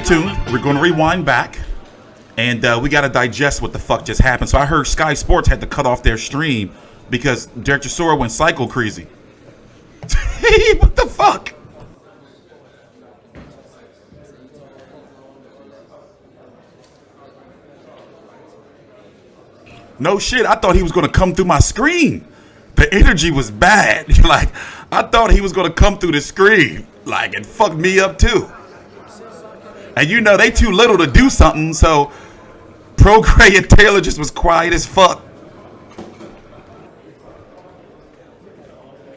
tuned. We're going to rewind back. And we got to digest what the fuck just happened. So I heard Sky Sports had to cut off their stream because Derek Chisora went psycho crazy. What the fuck? No shit. I thought he was going to come through my screen. The energy was bad. Like, I thought he was going to come through the screen. Like, it fucked me up too. And you know, they too little to do something, so Prograis and Taylor just was quiet as fuck.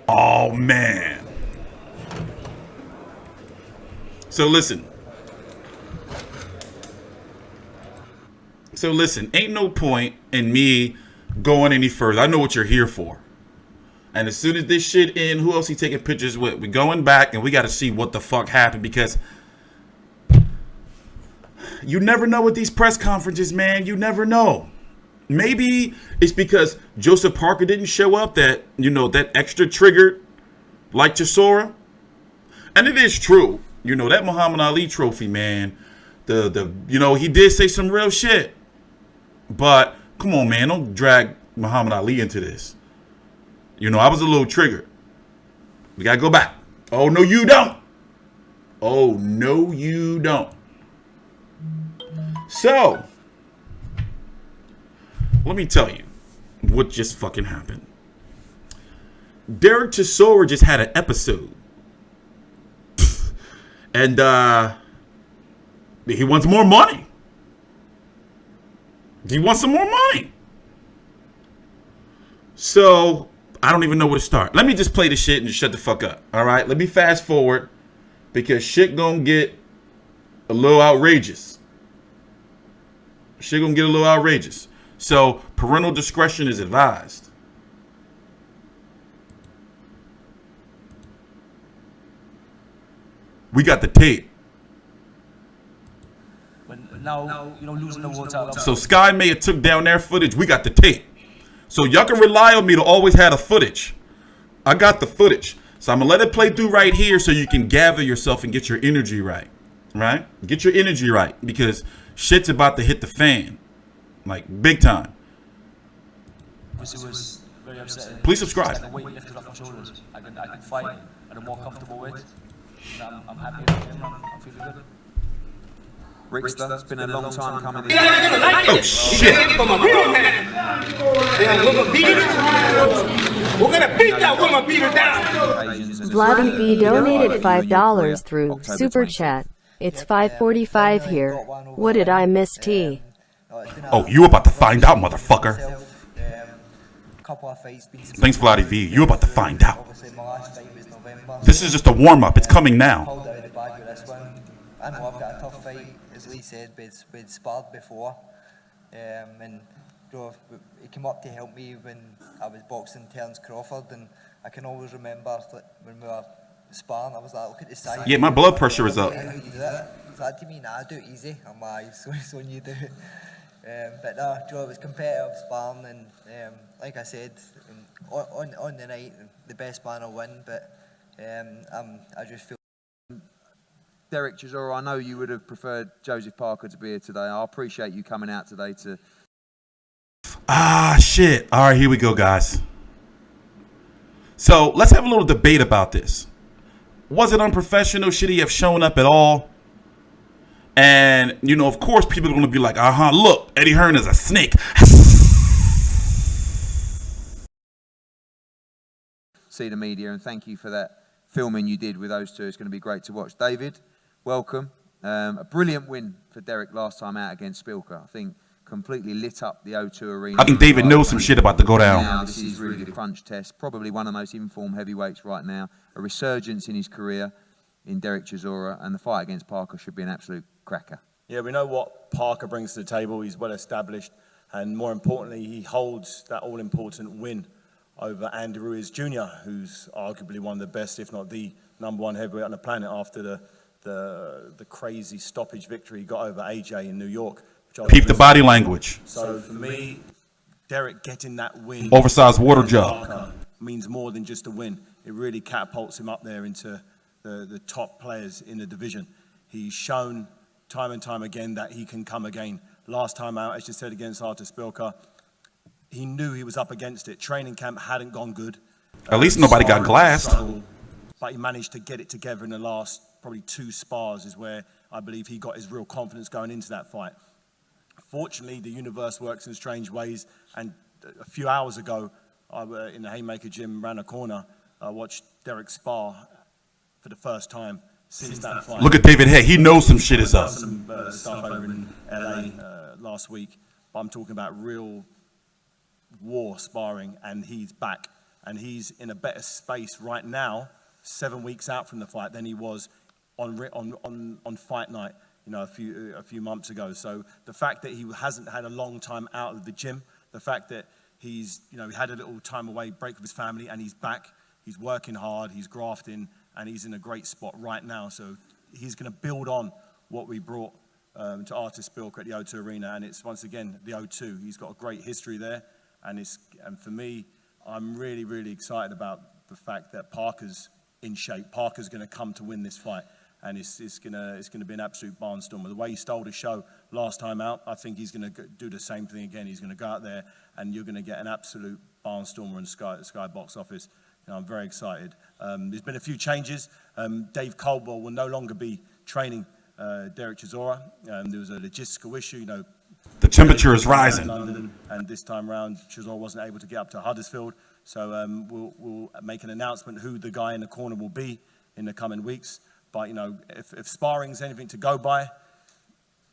Oh, man. So listen, ain't no point in me going any further. I know what you're here for. And as soon as this shit in, who else he taking pictures with? We're going back and we got to see what the fuck happened, because you never know with these press conferences, man. You never know. Maybe it's because Joseph Parker didn't show up that, you know, that extra triggered like Chisora. And it is true. You know, that Muhammad Ali trophy, man, you know, he did say some real shit. But come on, man, don't drag Muhammad Ali into this. You know, I was a little triggered. We got to go back. Oh, no, you don't. Oh, no, you don't. So, let me tell you what just fucking happened. Derek Chisora just had an episode. And he wants more money. He wants some more money. So, I don't even know where to start. Let me just play the shit and just shut the fuck up. All right? Let me fast forward, because shit gonna get a little outrageous. Shit gonna get a little outrageous. So, parental discretion is advised. We got the tape. Now, you know, losing the water. So Sky may have took down their footage. We got the tape. So y'all can rely on me to always have the footage. I got the footage. So I'm going to let it play through right here so you can gather yourself and get your energy right. Right? Get your energy right, because shit's about to hit the fan. Like, big time. It was very upsetting. Please subscribe. The weight lifted off my shoulders. I can fight at a more comfortable weight. I'm happy with him. I'm feeling good. Regis, it's been a long time coming. Oh, shit. We're gonna beat that woman, beat her down. Vladdy B donated $5 through Super Chat. It's 5:45 here. What did I miss, T? Oh, you about to find out, motherfucker. Thanks, Vladdy V. You about to find out. This is just a warm-up. It's coming now. I know I've got a tough fight, as Lee said, we'd sparred before, and you know, he came up to help me when I was boxing Terence Crawford, and I can always remember when we were sparring, I was like, look at the side. Yeah, my blood pressure is up. How do you do that? He's like, to me, nah, I do it easy. I'm like, so when you do it. But no, Joe, it was competitive sparring, and like I said, on the night, the best man will win, but I just feel. Derek Chisora, I know you would have preferred Joseph Parker to be here today. I appreciate you coming out today to... Ah, shit. All right, here we go, guys. So let's have a little debate about this. Was it unprofessional? Should he have shown up at all? And, you know, of course, people are going to be like, look, Eddie Hearn is a snake. See the media, and thank you for that filming you did with those two. It's going to be great to watch. David, welcome. A brilliant win for Dereck last time out against Spilka. I think completely lit up the O2 arena. I think David knows some shit about to go down. Now, this is really the crunch test. Probably one of the most informed heavyweights right now. A resurgence in his career in Derek Chisora, and the fight against Parker should be an absolute cracker. Yeah, we know what Parker brings to the table. He's well established, and more importantly, he holds that all-important win over Andy Ruiz Jr., who's arguably one of the best, if not the #1 heavyweight on the planet, after the crazy stoppage victory he got over AJ in New York. Keep the body language. So for me, Dereck getting that win, oversized water jug, means more than just a win. It really catapults him up there into the top players in the division. He's shown time and time again that he can come again. Last time out, as you said, against Artur Spilka, he knew he was up against it. Training camp hadn't gone good. At least nobody got glassed. But he managed to get it together in the last probably 2 spars is where I believe he got his real confidence going into that fight. Fortunately, the universe works in strange ways, and a few hours ago, I was in the Haymaker gym, ran a corner, I watched Dereck spar for the first time since that fight. Look at David Hay. He knows some shit is up. Some stuff over in LA last week, but I'm talking about real war sparring, and he's back. And he's in a better space right now, 7 weeks out from the fight, than he was on fight night, you know, a few months ago. So the fact that he hasn't had a long time out of the gym, the fact that he's, you know, he had a little time away, break with his family, and he's back. He's working hard, he's grafting, and he's in a great spot right now. So he's going to build on what we brought to Artur Spilka at the O2 Arena, and it's once again the O2. He's got a great history there, and for me, I'm really, really excited about the fact that Parker's in shape. Parker's going to come to win this fight, and it's going to be an absolute barnstormer. The way he stole the show last time out, I think he's going to do the same thing again. He's going to go out there, and you're going to get an absolute barnstormer in the Sky box office. You know, I'm very excited. There's been a few changes. Dave Caldwell will no longer be training Derek Chisora. There was a logistical issue, you know. The temperature is rising. London, and this time around, Chisora wasn't able to get up to Huddersfield. So we'll make an announcement who the guy in the corner will be in the coming weeks. But, you know, if sparring's anything to go by,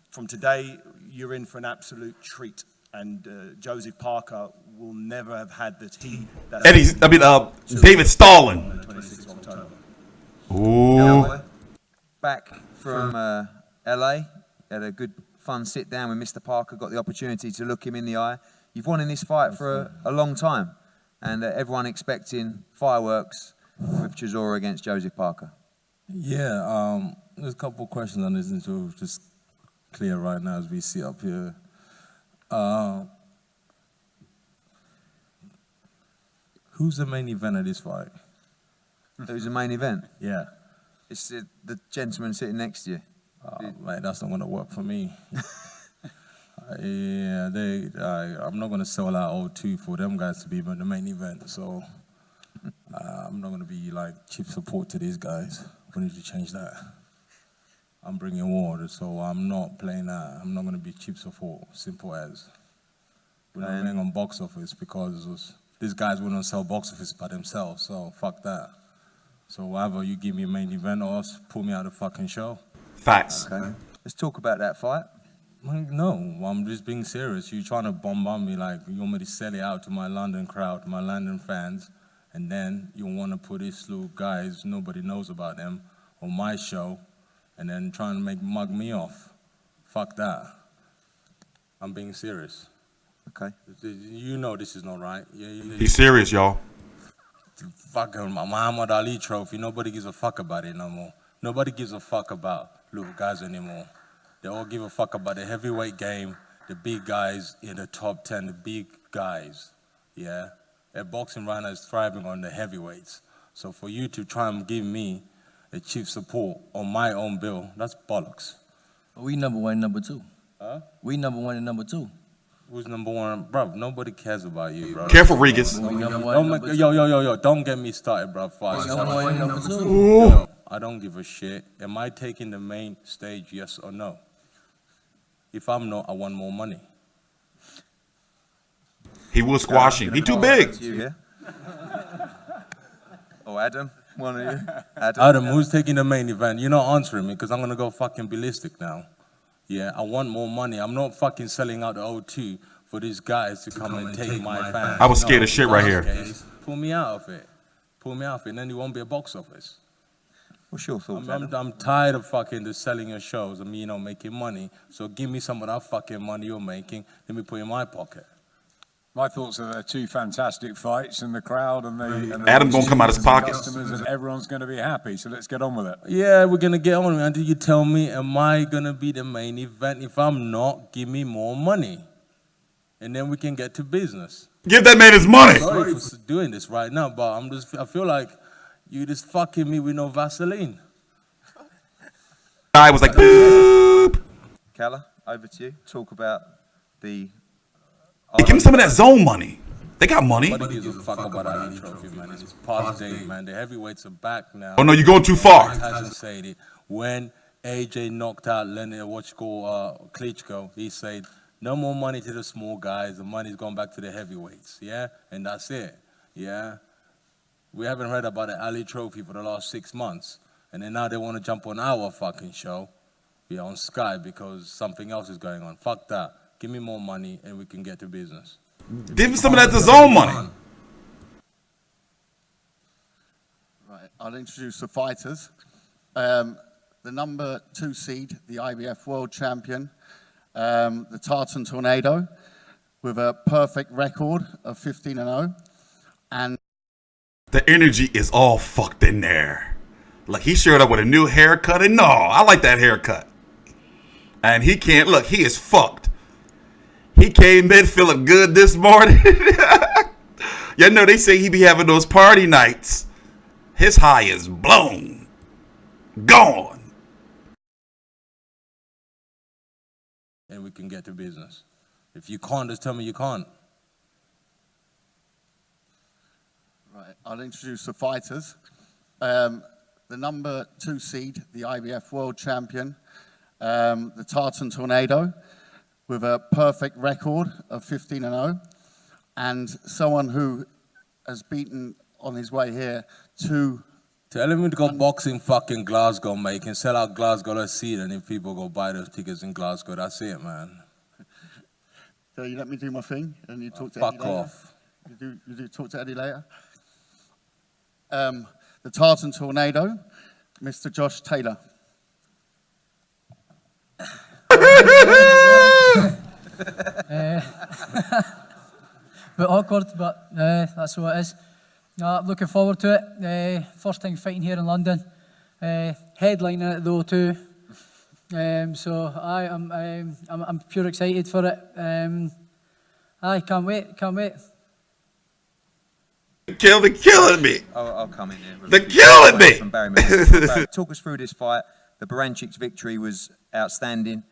from today, you're in for an absolute treat. And Joseph Parker will never have had the heat. David Stalin. 26th of October. Ooh. Back from LA, had a good fun sit down with Mr. Parker, got the opportunity to look him in the eye. You've won in this fight for a long time, and everyone expecting fireworks with Chisora against Joseph Parker. Yeah, there's a couple of questions on this, and so just clear right now as we see up here. Who's the main event of this fight? Who's the main event? Yeah. It's the gentleman sitting next to you. Mate, that's not going to work for me. Yeah, I'm not going to sell out O2 for them guys to be the main event, so I'm not going to be like cheap support to these guys. We need to change that. I'm bringing water, so I'm not playing that. I'm not going to be cheap support, simple as. We're not playing on box office because these guys wouldn't sell box office by themselves, so fuck that. So whatever, you give me a main event or else pull me out of the fucking show. Facts. Okay. Let's talk about that fight. No, I'm just being serious. You're trying to bombard me like you want me to sell it out to my London crowd, my London fans, and then you want to put these little guys, nobody knows about them, on my show, and then trying to mug me off. Fuck that. I'm being serious. Okay. You know this is not right. He's serious, y'all. Fucking Muhammad Ali trophy, nobody gives a fuck about it no more. Nobody gives a fuck about little guys anymore. They all give a fuck about the heavyweight game, the big guys in the top 10, the big guys, yeah? A boxing right now is thriving on the heavyweights. So for you to try and give me a chief support on my own bill, that's bollocks. We number one and number two. Huh? We number one and number two. Who's number one? Bro, nobody cares about you, bro. Careful, Regis. Yo, don't get me started, bro. Number one and number two. Yo, I don't give a shit. Am I taking the main stage, yes or no? If I'm not, I want more money. He was squashing. He too big. You here? Oh, Adam? One of you? Adam, who's taking the main event? You're not answering me because I'm going to go fucking ballistic now. Yeah, I want more money. I'm not fucking selling out the O2 for these guys to come and take my fans. I was scared of shit right here. Pull me out of it. Pull me out of it, and then you won't be a box office. What's your thoughts, Adam? I'm tired of fucking just selling your shows and me, you know, making money. So give me some of that fucking money you're making. Let me put it in my pocket. My thoughts are they're two fantastic fights, and the crowd and the Adam's gonna come out his pocket. Customers and everyone's going to be happy. So let's get on with it. Yeah, we're gonna get on with it until you tell me, am I gonna be the main event? If I'm not, give me more money, and then we can get to business. Give that man his money. Sorry for doing this right now, but I feel like you just fucking me with no Vaseline. I was like, boop. Calla, over to you. Talk about the... Give him some of that zone money. They got money. Nobody gives a fuck about that Ali trophy, man. It's past day, man. The heavyweights are back now. Oh, no, you're going too far. Hasn't said it. When AJ knocked out Klitschko, he said, no more money to the small guys. The money's gone back to the heavyweights, yeah? And that's it, yeah? We haven't heard about the Ali trophy for the last 6 months. And then now they want to jump on our fucking show, on Sky, because something else is going on. Fuck that. Give me more money and we can get to business. Give him some of that DAZN money. Right, I'll introduce the fighters. The number 2 seed, the IBF World Champion, the Tartan Tornado, with a perfect record of 15-0, and the energy is all fucked in there. Like, he showed up with a new haircut, and no, I like that haircut. And he can't look. He is fucked. He came in feeling good this morning. You know, they say he be having those party nights. His high is blown. Gone. And we can get to business. If you can't, just tell me you can't. Right, I'll introduce the fighters. The number 2 seed, the IBF World Champion, the Tartan Tornado, with a perfect record of 15-0, and someone who has beaten on his way here 2. Tell him to go boxing fucking Glasgow, mate. You can sell out Glasgow, let's see it, and if people go buy those tickets in Glasgow, that's it, man. So you let me do my thing, and you talk to fuck Eddie later? off. You do talk to Eddie later? The Tartan Tornado, Mr. Josh Taylor. Bit awkward, but that's what it is. Looking forward to it. First time fighting here in London. Headlining it though too. So I'm pure excited for it. I can't wait. They're killing me. I'll come in here. They're killing me. Barry, talk us through this fight. The Baranchik's victory was outstanding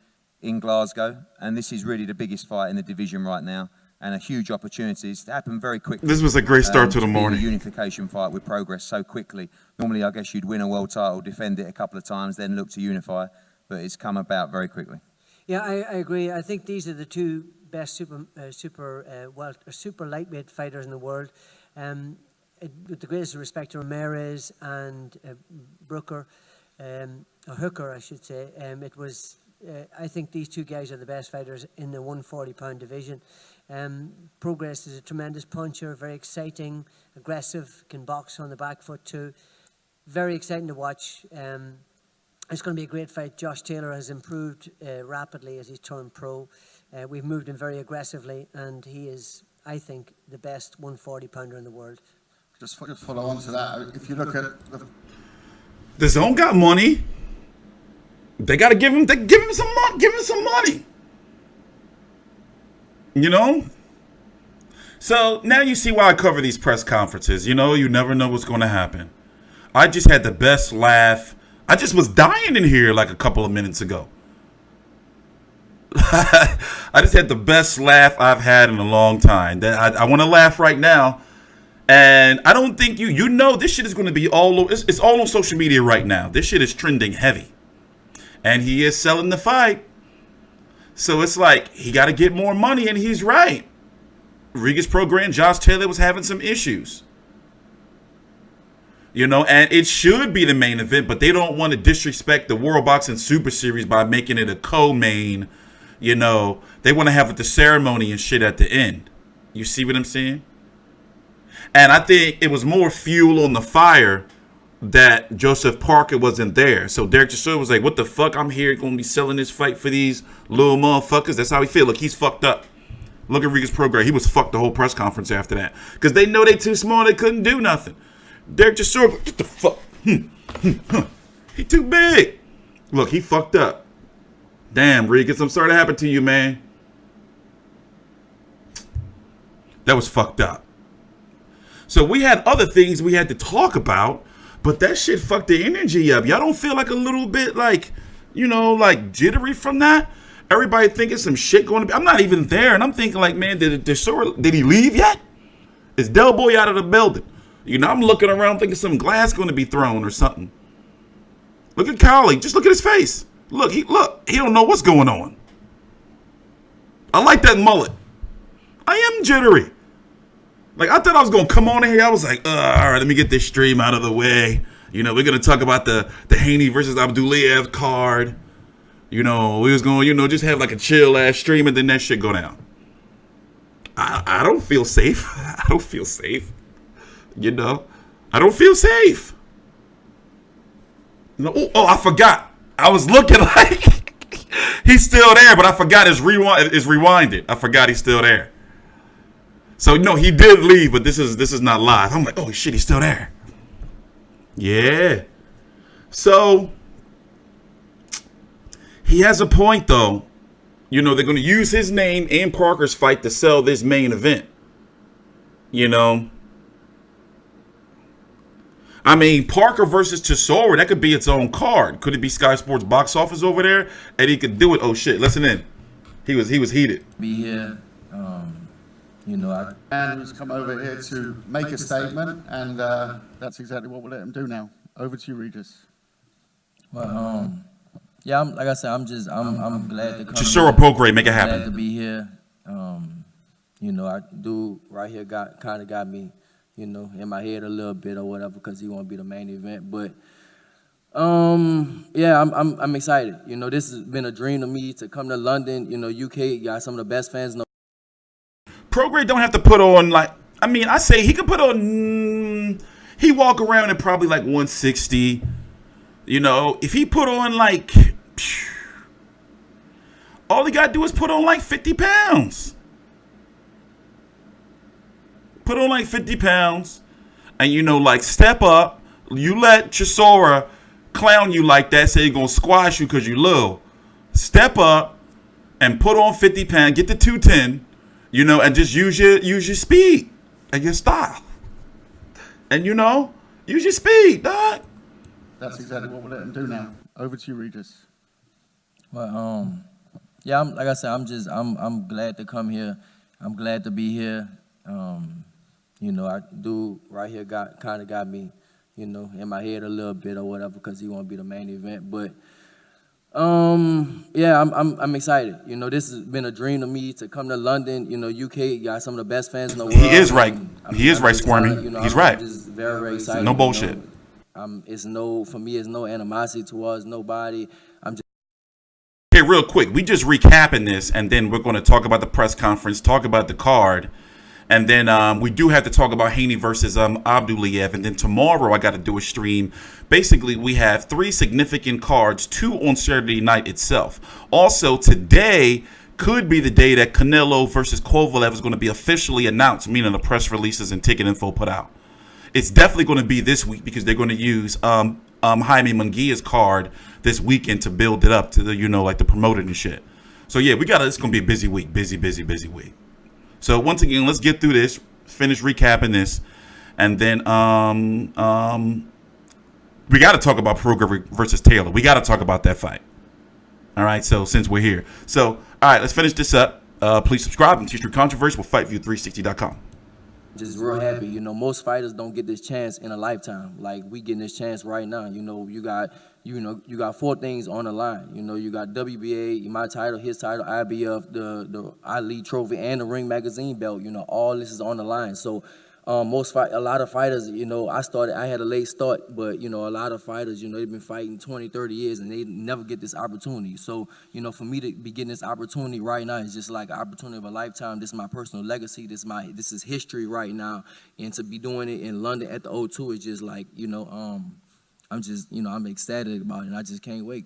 in Glasgow, and this is really the biggest fight in the division right now, and a huge opportunity. It's happened very quickly. This was a great start to the morning. A unification fight with Progress so quickly. Normally, I guess you'd win a world title, defend it a couple of times, then look to unify, but it's come about very quickly. Yeah, I agree. I think these are the 2 best super lightweight fighters in the world. With the greatest respect to Ramirez and Brooker, or Hooker, I should say, it was. I think these 2 guys are the best fighters in the 140-pound division. Progress is a tremendous puncher, very exciting, aggressive, can box on the back foot too. Very exciting to watch. It's going to be a great fight. Josh Taylor has improved rapidly as he's turned pro. We've moved him very aggressively, and he is, I think, the best 140-pounder in the world. Just follow on to that. If you look at the zone got money. They got to give him some money. Give him some money. You know? So now you see why I cover these press conferences. You know, you never know what's going to happen. I just had the best laugh. I just was dying in here like a couple of minutes ago. I just had the best laugh I've had in a long time. I want to laugh right now. And I don't think you know this shit is going to be all over. It's all on social media right now. This shit is trending heavy. And he is selling the fight. So it's like, he got to get more money, and he's right. Regis Prograis, Josh Taylor was having some issues. You know, and it should be the main event, but they don't want to disrespect the World Boxing Super Series by making it a co-main. You know, they want to have the ceremony and shit at the end. You see what I'm saying? And I think it was more fuel on the fire that Joseph Parker wasn't there. So Derek Chisora was like, what the fuck? I'm here going to be selling this fight for these little motherfuckers. That's how he feel. Look, he's fucked up. Look at Regis Prograis. He was fucked the whole press conference after that. Because they know they too small. They couldn't do nothing. Derek Chisora, what the fuck? He too big. Look, he fucked up. Damn, Regis, I'm sorry that happened to you, man. That was fucked up. So we had other things we had to talk about, but that shit fucked the energy up. Y'all don't feel like a little bit like, you know, like jittery from that? Everybody thinking some shit going to be. I'm not even there, and I'm thinking like, man, did he leave yet? Is Del Boy out of the building? You know, I'm looking around thinking some glass going to be thrown or something. Look at Collie. Just look at his face. Look, he don't know what's going on. I like that mullet. I am jittery. Like, I thought I was going to come on here. I was like, all right, let me get this stream out of the way. You know, we're going to talk about the Haney versus Abdullayev card. You know, we was going, just have like a chill ass stream and then that shit go down. I don't feel safe. I don't feel safe. You know, I don't feel safe. No, oh, I forgot. I was looking like he's still there, but I forgot it's rewinded. I forgot he's still there. So no, he did leave, but this is not live. I'm like, oh shit, he's still there. Yeah. So he has a point though. You know, they're going to use his name and Parker's fight to sell this main event. You know. I mean, Parker versus Chisora, that could be its own card. Could it be Sky Sports box office over there? And he could do it. Oh shit, listen in. He was heated. Be here. You know, He's come over here to make a statement, and that's exactly what we'll let him do now. Over to you, Regis. Well, yeah, like I said, I'm glad to come. Chisora Prograis, make it happen. Glad to be here. You know, I do right here kind of got me, you know, in my head a little bit or whatever, because he won't be the main event. But yeah, I'm excited. You know, this has been a dream to me to come to London. You know, UK got some of the best fans in the. Prograis don't have to put on like, I mean, I say he could put on. He walk around at probably like 160. You know, if he put on like, all he gotta do is put on like 50 pounds. Put on like 50 pounds, and you know, like step up. You let Chisora clown you like that, say he's gonna squash you because you little. Step up and put on 50 pounds. Get the 210. You know, and just use your speed and your style. And you know, use your speed, dog. That's exactly what we'll let him do now. Over to you, Regis. Well, yeah, like I said, I'm glad to come here. I'm glad to be here. You know, I do right here kind of got me, you know, in my head a little bit or whatever, because he won't be the main event. But yeah, I'm excited. You know, this has been a dream to me to come to London. You know, UK got some of the best fans in the world. He is right. He is right, Squirmy. You know, He's right. I'm just very excited. No bullshit. You know, for me, it's no animosity towards nobody. I'm just. Okay, real quick, we just recapping this, and then we're going to talk about the press conference, talk about the card, and then we do have to talk about Haney versus Abdullayev, and then tomorrow I got to do a stream. Basically, we have 3 significant cards, 2 on Saturday night itself. Also, today could be the day that Canelo versus Kovalev is going to be officially announced, meaning the press releases and ticket info put out. It's definitely going to be this week because they're going to use Jaime Munguia's card this weekend to build it up to the, you know, like the promoter and shit. So yeah, it's going to be a busy week, busy week. So once again, let's get through this, finish recapping this, and then we got to talk about Prograis versus Taylor. We got to talk about that fight. All right, so since we're here. So, all right, let's finish this up. Please subscribe and TstreeT Controversy with FightView360.com. Just real happy. You know, most fighters don't get this chance in a lifetime. Like, we getting this chance right now. You know, you got 4 things on the line. You know, you got WBA, my title, his title, IBF, the Ali Trophy, and the Ring Magazine belt. You know, all this is on the line. So, a lot of fighters, you know, I had a late start, but, you know, a lot of fighters, you know, they've been fighting 20, 30 years, and they never get this opportunity. So, you know, for me to be getting this opportunity right now is just like an opportunity of a lifetime. This is my personal legacy. This is history right now. And to be doing it in London at the O2 is just like, you know, I'm ecstatic about it, and I just can't wait.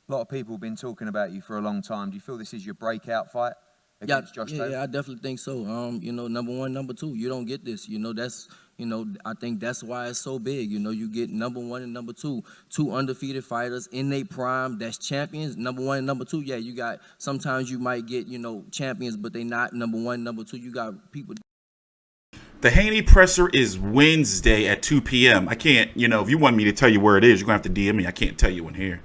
A lot of people have been talking about you for a long time. Do you feel this is your breakout fight against Josh Taylor? Yeah, I definitely think so. You know, number 1, number 2, you don't get this. You know, I think that's why it's so big. You know, you get number 1 and number 2, 2 undefeated fighters in their prime. That's champions. Number 1 and number 2. Yeah, you got, sometimes you might get, you know, champions, but they not number 1, number 2. You got people. The Haney presser is Wednesday at 2 p.m. I can't, you know, if you want me to tell you where it is, you're going to have to DM me. I can't tell you in here.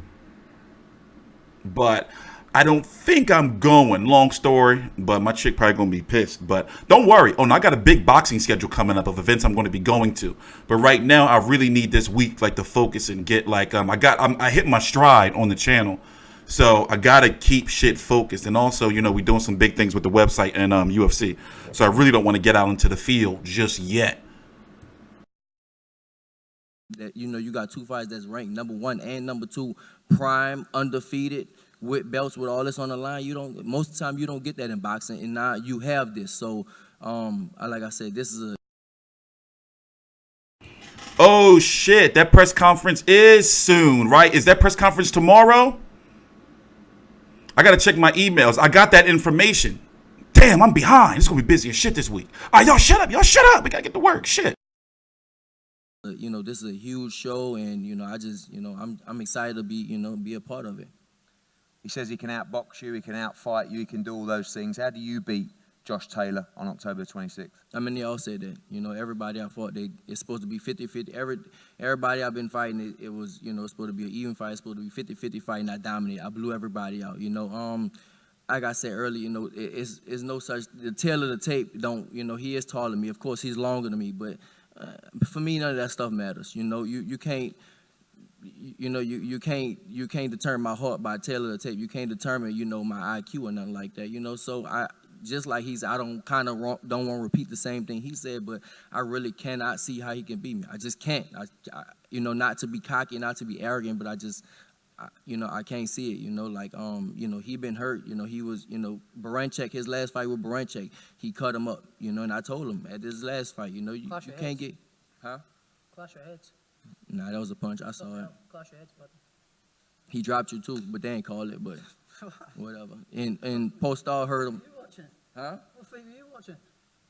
But I don't think I'm going. Long story, but my chick probably going to be pissed. But don't worry. Oh, no, I got a big boxing schedule coming up of events I'm going to be going to. But right now, I really need this week like to focus and get like I hit my stride on the channel. So I got to keep shit focused. And also, you know, we're doing some big things with the website and UFC. So I really don't want to get out into the field just yet. That, you know, you got 2 fights that's ranked number 1 and number 2, prime, undefeated, with belts, with all this on the line. Most of the time you don't get that in boxing, and now you have this. So, like I said, this is a... Oh, shit. That press conference is soon, right? Is that press conference tomorrow? I got to check my emails. I got that information. Damn, I'm behind. It's going to be busy as shit this week. All right, y'all shut up. Y'all shut up. We got to get to work. Shit. You know, this is a huge show, and, you know, I'm excited to be a part of it. He says he can outbox you, he can outfight you, he can do all those things. How do you beat Josh Taylor on October 26th? I mean, they all say that. You know, everybody I fought, it's supposed to be 50-50. Everybody I've been fighting, it was, you know, it's supposed to be an even fight. It's supposed to be 50-50 fight, and I dominated. I blew everybody out, you know. Like I said earlier, you know, it's no such, the tail of the tape don't, you know, he is taller than me. Of course, he's longer than me, but for me, none of that stuff matters. You know, you can't, you know, you can't determine my heart by tail of the tape. You can't determine, you know, my IQ or nothing like that. You know, so I don't want to repeat the same thing he said, but I really cannot see how he can beat me. I just can't. I you know, not to be cocky, not to be arrogant, but you know, I can't see it. You know, like you know, he been hurt. You know, he was, you know, Baranchek, his last fight with Baranchek, he cut him up. You know, and I told him at this last fight, you know, you can't get, huh? Clash your heads. Nah, that was a punch. I saw it. Clash your heads, brother. He dropped you too, but they ain't call it, but whatever. And Postal heard him. What you watching? Huh? What fight were you watching?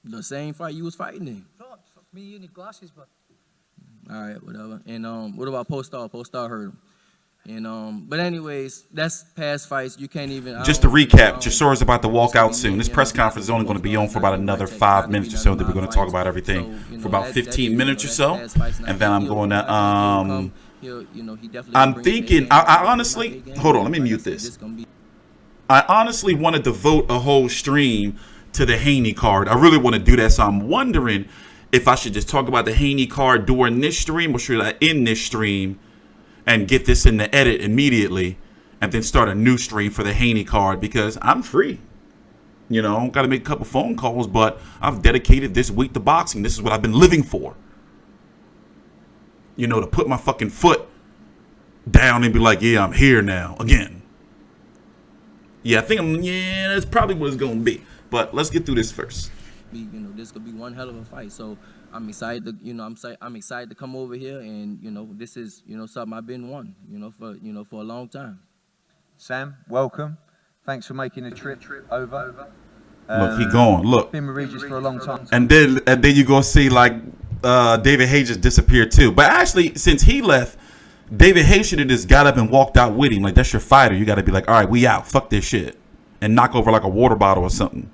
The same fight you was fighting in. Fuck me, you need glasses, but. All right, whatever. And what about Postal? Postal heard him. And but anyways, that's past fights. You can't even. Just to recap, Chisora's about to walk out soon. This press conference is only going to be on for about another 5 minutes or so. That we're going to talk about everything for about 15 minutes or so, and then I'm going to I'm thinking. I honestly hold on. Let me mute this. I honestly want to devote a whole stream to the Haney card. I really want to do that. So I'm wondering if I should just talk about the Haney card during this stream, or should I end this stream and get this in the edit immediately and then start a new stream for the Haney card, because I'm free. You know, got to make a couple phone calls, but I've dedicated this week to boxing. This is what I've been living for. You know, to put my fucking foot down and be like, yeah, I'm here now again. Yeah, I think that's probably what it's going to be. But let's get through this first. You know, this could be one hell of a fight. So I'm excited to, you know, I'm excited to come over here, and, you know, this is, you know, something I've been wanting, you know, for a long time. Sam, welcome. Thanks for making the trip over. Look, he gone. Look. Been with Regis for a long time. And then you go see like David Hayes just disappeared too. But actually, since he left, David Hayes should have just got up and walked out with him. Like, that's your fighter. You got to be like, all right, we out. Fuck this shit. And knock over like a water bottle or something.